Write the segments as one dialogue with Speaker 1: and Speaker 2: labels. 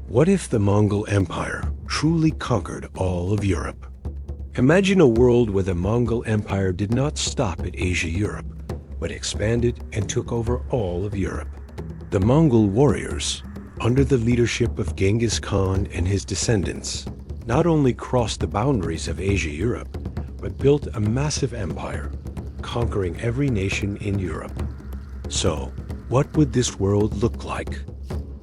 Speaker 1: What if the Mongol Empire truly conquered all of Europe? Imagine a world where the Mongol Empire did not stop at Asia-Europe, but expanded and took over all of Europe. The Mongol warriors, under the leadership of Genghis Khan and his descendants, not only crossed the boundaries of Asia-Europe, but built a massive empire, conquering every nation in Europe. So, what would this world look like?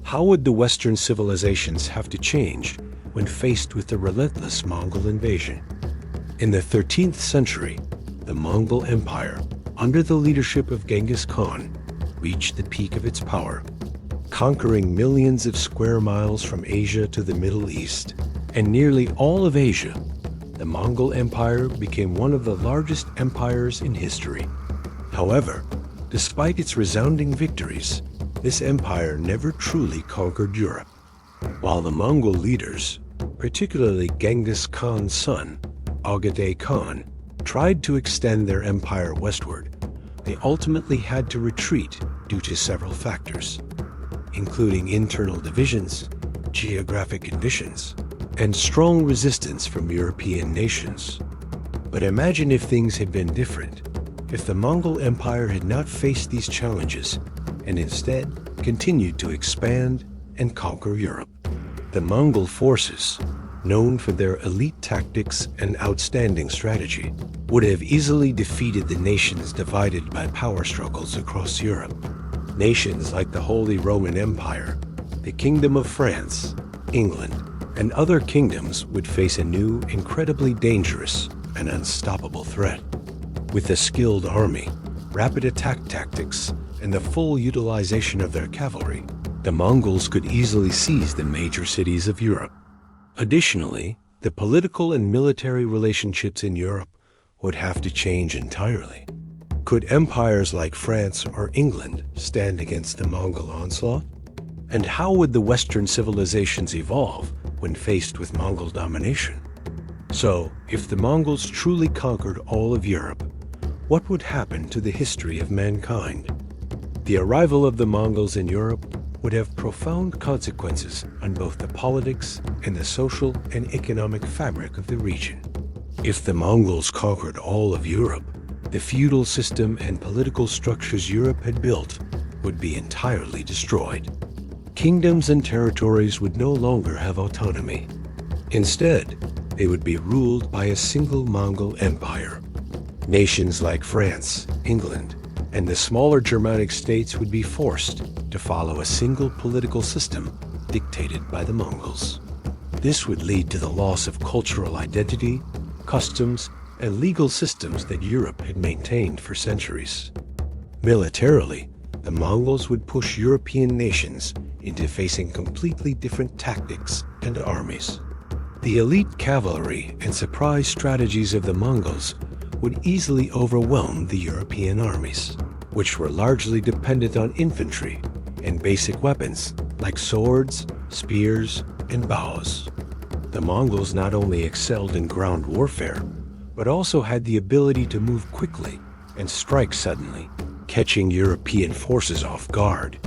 Speaker 1: How would the Western civilizations have to change when faced with the relentless Mongol invasion? In the 13th century, the Mongol Empire, under the leadership of Genghis Khan, reached the peak of its power, conquering millions of square miles from Asia to the Middle East and nearly all of Asia. The Mongol Empire became one of the largest empires in history. However, despite its resounding victories, this empire never truly conquered Europe. While the Mongol leaders, particularly Genghis Khan's son, Ogedei Khan, tried to extend their empire westward, they ultimately had to retreat due to several factors, including internal divisions, geographic conditions, and strong resistance from European nations. But imagine if things had been different, if the Mongol Empire had not faced these challenges and instead continued to expand and conquer Europe. The Mongol forces, known for their elite tactics and outstanding strategy, would have easily defeated the nations divided by power struggles across Europe. Nations like the Holy Roman Empire, the Kingdom of France, England, and other kingdoms would face a new, incredibly dangerous and unstoppable threat. With a skilled army, rapid attack tactics, and the full utilization of their cavalry, the Mongols could easily seize the major cities of Europe. Additionally, the political and military relationships in Europe would have to change entirely. Could empires like France or England stand against the Mongol onslaught? And how would the Western civilizations evolve when faced with Mongol domination? So, if the Mongols truly conquered all of Europe, what would happen to the history of mankind? The arrival of the Mongols in Europe would have profound consequences on both the politics and the social and economic fabric of the region. If the Mongols conquered all of Europe, the feudal system and political structures Europe had built would be entirely destroyed. Kingdoms and territories would no longer have autonomy. Instead, they would be ruled by a single Mongol empire. Nations like France, England, and the smaller Germanic states would be forced to follow a single political system dictated by the Mongols. This would lead to the loss of cultural identity, customs, and legal systems that Europe had maintained for centuries. Militarily, the Mongols would push European nations into facing completely different tactics and armies. The elite cavalry and surprise strategies of the Mongols would easily overwhelm the European armies, which were largely dependent on infantry and basic weapons like swords, spears, and bows. The Mongols not only excelled in ground warfare, but also had the ability to move quickly and strike suddenly, catching European forces off guard.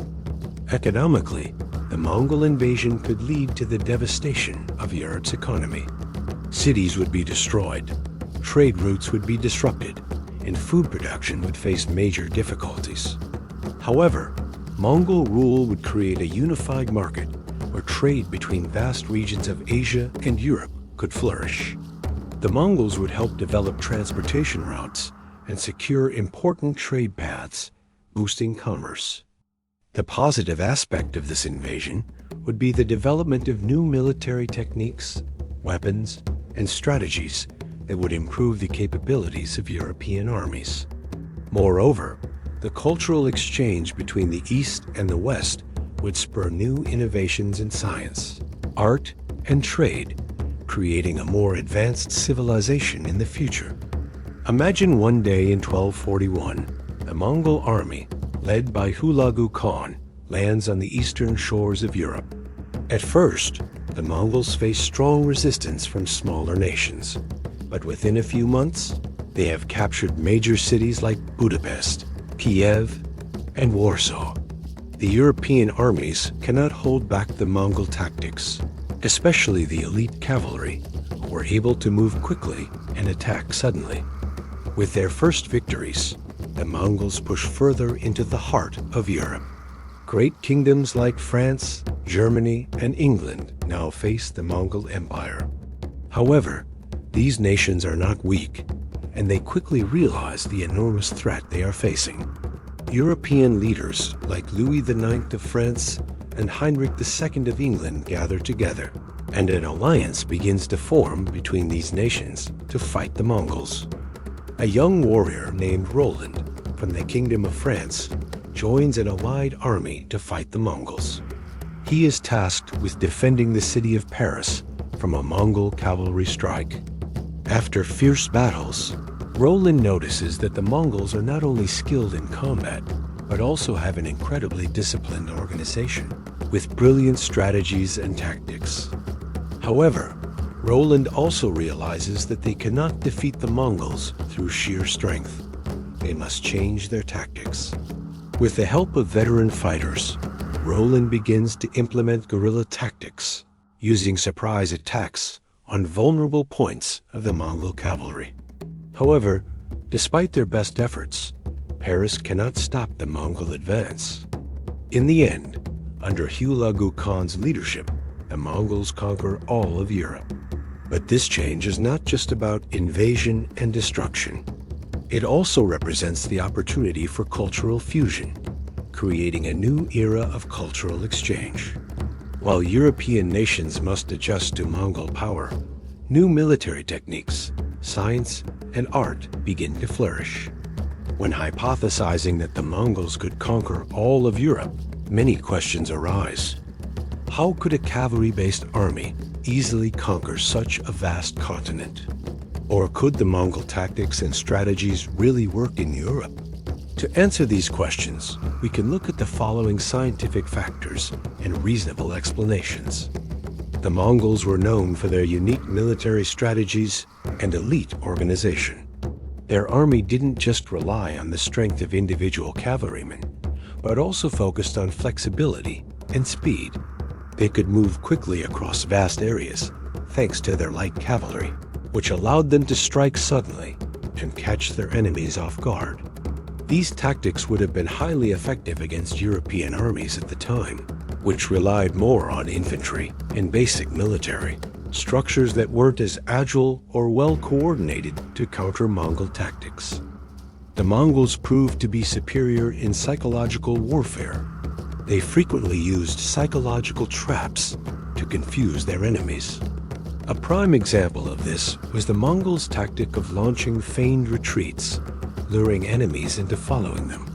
Speaker 1: Economically, the Mongol invasion could lead to the devastation of Europe's economy. Cities would be destroyed, trade routes would be disrupted, and food production would face major difficulties. However, Mongol rule would create a unified market where trade between vast regions of Asia and Europe could flourish. The Mongols would help develop transportation routes and secure important trade paths, boosting commerce. The positive aspect of this invasion would be the development of new military techniques, weapons, and strategies that would improve the capabilities of European armies. Moreover, the cultural exchange between the East and the West would spur new innovations in science, art, and trade, creating a more advanced civilization in the future. Imagine one day in 1241, the Mongol army, led by Hulagu Khan, lands on the eastern shores of Europe. At first, the Mongols faced strong resistance from smaller nations, but within a few months, they have captured major cities like Budapest, Kiev, and Warsaw. The European armies cannot hold back the Mongol tactics, especially the elite cavalry, who were able to move quickly and attack suddenly. With their first victories, the Mongols pushed further into the heart of Europe. Great kingdoms like France, Germany, and England now face the Mongol Empire. However, these nations are not weak, and they quickly realize the enormous threat they are facing. European leaders like Louis IX of France and Heinrich II of England gather together, and an alliance begins to form between these nations to fight the Mongols. A young warrior named Roland from the Kingdom of France joins an allied army to fight the Mongols. He is tasked with defending the city of Paris from a Mongol cavalry strike. After fierce battles, Roland notices that the Mongols are not only skilled in combat, but also have an incredibly disciplined organization, with brilliant strategies and tactics. However, Roland also realizes that they cannot defeat the Mongols through sheer strength. They must change their tactics. With the help of veteran fighters, Roland begins to implement guerrilla tactics, using surprise attacks on vulnerable points of the Mongol cavalry. However, despite their best efforts, Paris cannot stop the Mongol advance. In the end, under Hulagu Khan's leadership, the Mongols conquer all of Europe. But this change is not just about invasion and destruction. It also represents the opportunity for cultural fusion, creating a new era of cultural exchange. While European nations must adjust to Mongol power, new military techniques, science, and art begin to flourish. When hypothesizing that the Mongols could conquer all of Europe, many questions arise. How could a cavalry-based army easily conquer such a vast continent? Or could the Mongol tactics and strategies really work in Europe? To answer these questions, we can look at the following scientific factors and reasonable explanations. The Mongols were known for their unique military strategies and elite organization. Their army didn't just rely on the strength of individual cavalrymen, but also focused on flexibility and speed. They could move quickly across vast areas, thanks to their light cavalry, which allowed them to strike suddenly and catch their enemies off guard. These tactics would have been highly effective against European armies at the time, which relied more on infantry and basic military structures that weren't as agile or well coordinated to counter Mongol tactics. The Mongols proved to be superior in psychological warfare. They frequently used psychological traps to confuse their enemies. A prime example of this was the Mongols' tactic of launching feigned retreats, luring enemies into following them,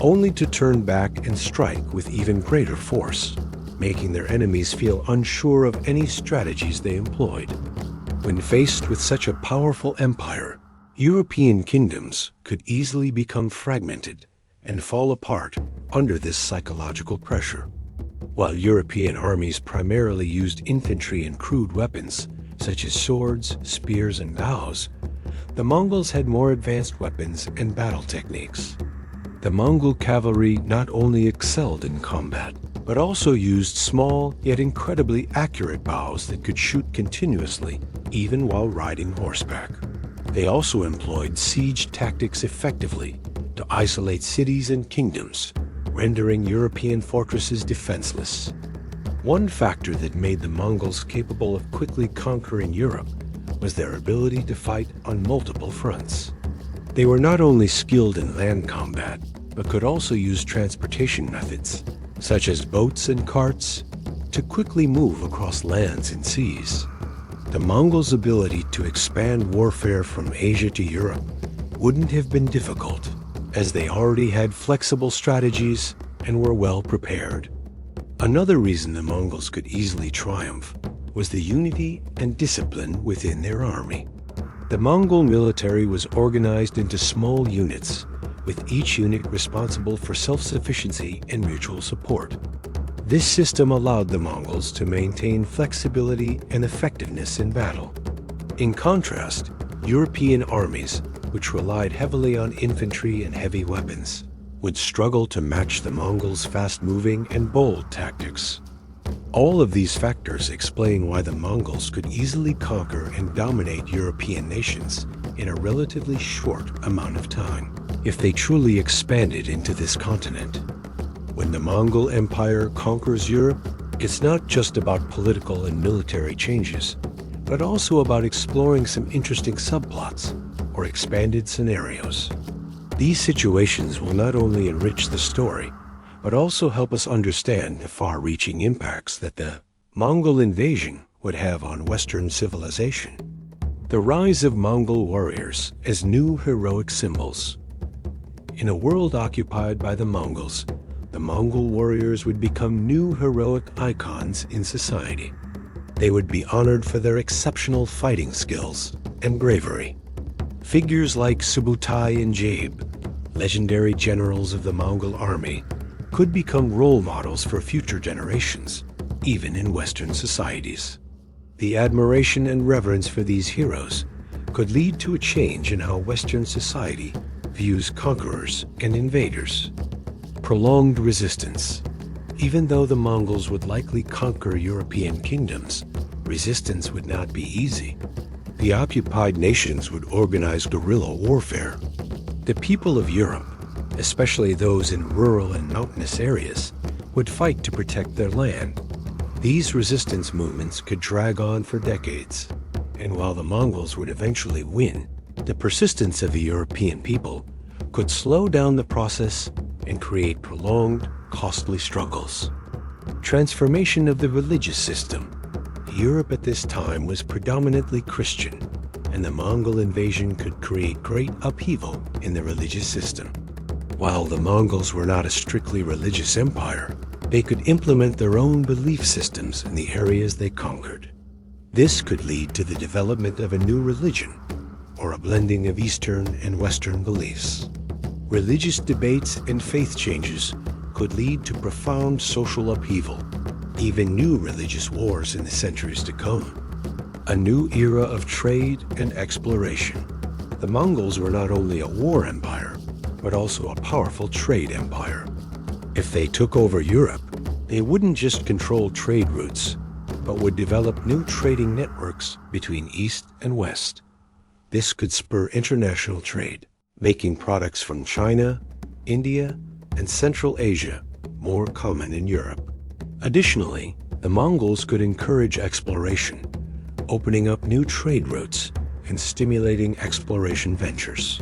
Speaker 1: only to turn back and strike with even greater force, making their enemies feel unsure of any strategies they employed. When faced with such a powerful empire, European kingdoms could easily become fragmented and fall apart under this psychological pressure. While European armies primarily used infantry and crude weapons, such as swords, spears, and bows, the Mongols had more advanced weapons and battle techniques. The Mongol cavalry not only excelled in combat, but also used small yet incredibly accurate bows that could shoot continuously, even while riding horseback. They also employed siege tactics effectively to isolate cities and kingdoms, rendering European fortresses defenseless. One factor that made the Mongols capable of quickly conquering Europe was their ability to fight on multiple fronts. They were not only skilled in land combat, but could also use transportation methods, such as boats and carts, to quickly move across lands and seas. The Mongols' ability to expand warfare from Asia to Europe wouldn't have been difficult, as they already had flexible strategies and were well prepared. Another reason the Mongols could easily triumph was the unity and discipline within their army. The Mongol military was organized into small units, with each unit responsible for self-sufficiency and mutual support. This system allowed the Mongols to maintain flexibility and effectiveness in battle. In contrast, European armies, which relied heavily on infantry and heavy weapons, would struggle to match the Mongols' fast-moving and bold tactics. All of these factors explain why the Mongols could easily conquer and dominate European nations in a relatively short amount of time, if they truly expanded into this continent. When the Mongol Empire conquers Europe, it's not just about political and military changes, but also about exploring some interesting subplots or expanded scenarios. These situations will not only enrich the story, but also help us understand the far-reaching impacts that the Mongol invasion would have on Western civilization. The rise of Mongol warriors as new heroic symbols. In a world occupied by the Mongols, the Mongol warriors would become new heroic icons in society. They would be honored for their exceptional fighting skills and bravery. Figures like Subutai and Jabe, legendary generals of the Mongol army, could become role models for future generations, even in Western societies. The admiration and reverence for these heroes could lead to a change in how Western society views conquerors and invaders. Prolonged resistance. Even though the Mongols would likely conquer European kingdoms, resistance would not be easy. The occupied nations would organize guerrilla warfare. The people of Europe, especially those in rural and mountainous areas, would fight to protect their land. These resistance movements could drag on for decades, and while the Mongols would eventually win, the persistence of the European people could slow down the process and create prolonged, costly struggles. Transformation of the religious system. Europe at this time was predominantly Christian, and the Mongol invasion could create great upheaval in the religious system. While the Mongols were not a strictly religious empire, they could implement their own belief systems in the areas they conquered. This could lead to the development of a new religion, or a blending of Eastern and Western beliefs. Religious debates and faith changes could lead to profound social upheaval, even new religious wars in the centuries to come. A new era of trade and exploration. The Mongols were not only a war empire, but also a powerful trade empire. If they took over Europe, they wouldn't just control trade routes, but would develop new trading networks between East and West. This could spur international trade, making products from China, India, and Central Asia more common in Europe. Additionally, the Mongols could encourage exploration, opening up new trade routes and stimulating exploration ventures.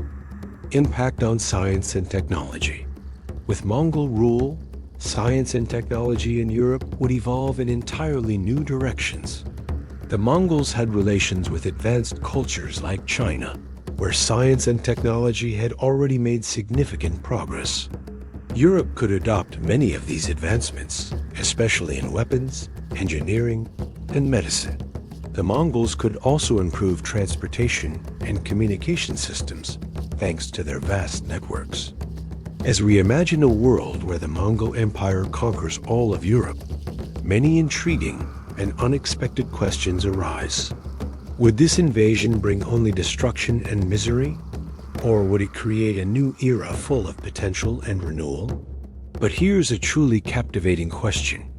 Speaker 1: Impact on science and technology. With Mongol rule, science and technology in Europe would evolve in entirely new directions. The Mongols had relations with advanced cultures like China, where science and technology had already made significant progress. Europe could adopt many of these advancements, especially in weapons, engineering, and medicine. The Mongols could also improve transportation and communication systems, thanks to their vast networks. As we imagine a world where the Mongol Empire conquers all of Europe, many intriguing and unexpected questions arise. Would this invasion bring only destruction and misery? Or would it create a new era full of potential and renewal? But here's a truly captivating question.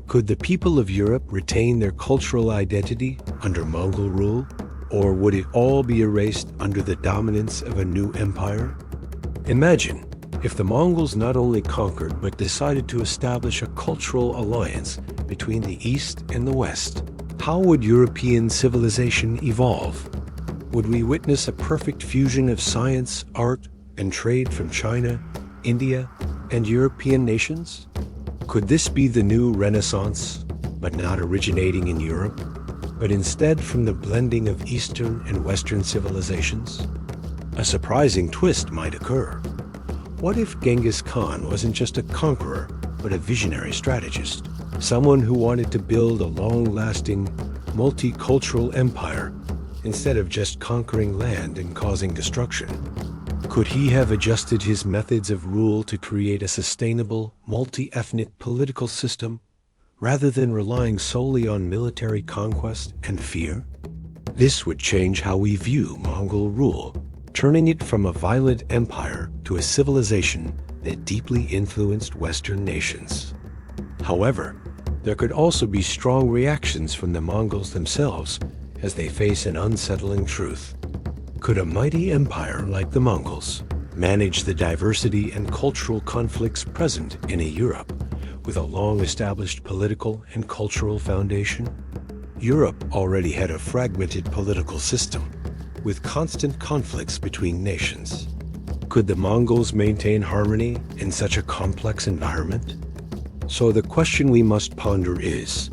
Speaker 1: Could the people of Europe retain their cultural identity under Mongol rule? Or would it all be erased under the dominance of a new empire? Imagine if the Mongols not only conquered but decided to establish a cultural alliance between the East and the West. How would European civilization evolve? Would we witness a perfect fusion of science, art, and trade from China, India, and European nations? Could this be the new Renaissance, but not originating in Europe, but instead from the blending of Eastern and Western civilizations? A surprising twist might occur. What if Genghis Khan wasn't just a conqueror, but a visionary strategist? Someone who wanted to build a long-lasting, multicultural empire instead of just conquering land and causing destruction. Could he have adjusted his methods of rule to create a sustainable, multi-ethnic political system rather than relying solely on military conquest and fear? This would change how we view Mongol rule, turning it from a violent empire to a civilization that deeply influenced Western nations. However, there could also be strong reactions from the Mongols themselves as they face an unsettling truth. Could a mighty empire like the Mongols manage the diversity and cultural conflicts present in a Europe with a long-established political and cultural foundation? Europe already had a fragmented political system with constant conflicts between nations. Could the Mongols maintain harmony in such a complex environment? So the question we must ponder is,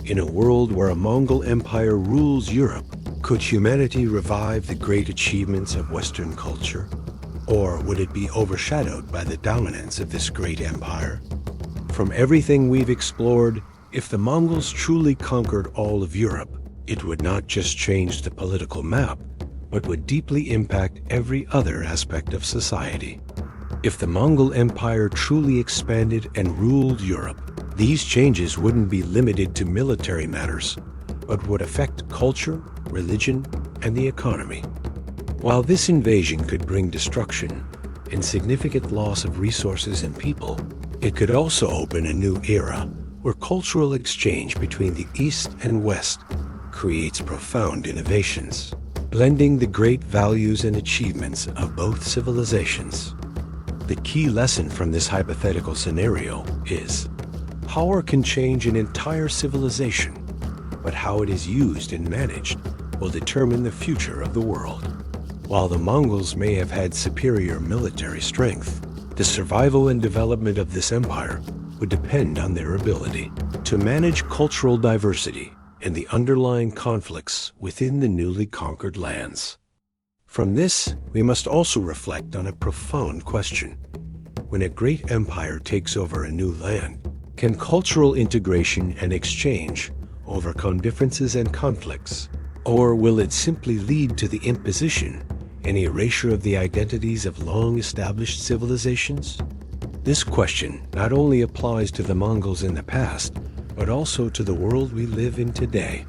Speaker 1: in a world where a Mongol Empire rules Europe, could humanity revive the great achievements of Western culture? Or would it be overshadowed by the dominance of this great empire? From everything we've explored, if the Mongols truly conquered all of Europe, it would not just change the political map, but would deeply impact every other aspect of society. If the Mongol Empire truly expanded and ruled Europe, these changes wouldn't be limited to military matters, but would affect culture, religion, and the economy. While this invasion could bring destruction and significant loss of resources and people, it could also open a new era where cultural exchange between the East and West creates profound innovations, blending the great values and achievements of both civilizations. The key lesson from this hypothetical scenario is, power can change an entire civilization, but how it is used and managed will determine the future of the world. While the Mongols may have had superior military strength, the survival and development of this empire would depend on their ability to manage cultural diversity and the underlying conflicts within the newly conquered lands. From this, we must also reflect on a profound question. When a great empire takes over a new land, can cultural integration and exchange overcome differences and conflicts? Or will it simply lead to the imposition and erasure of the identities of long-established civilizations? This question not only applies to the Mongols in the past, but also to the world we live in today.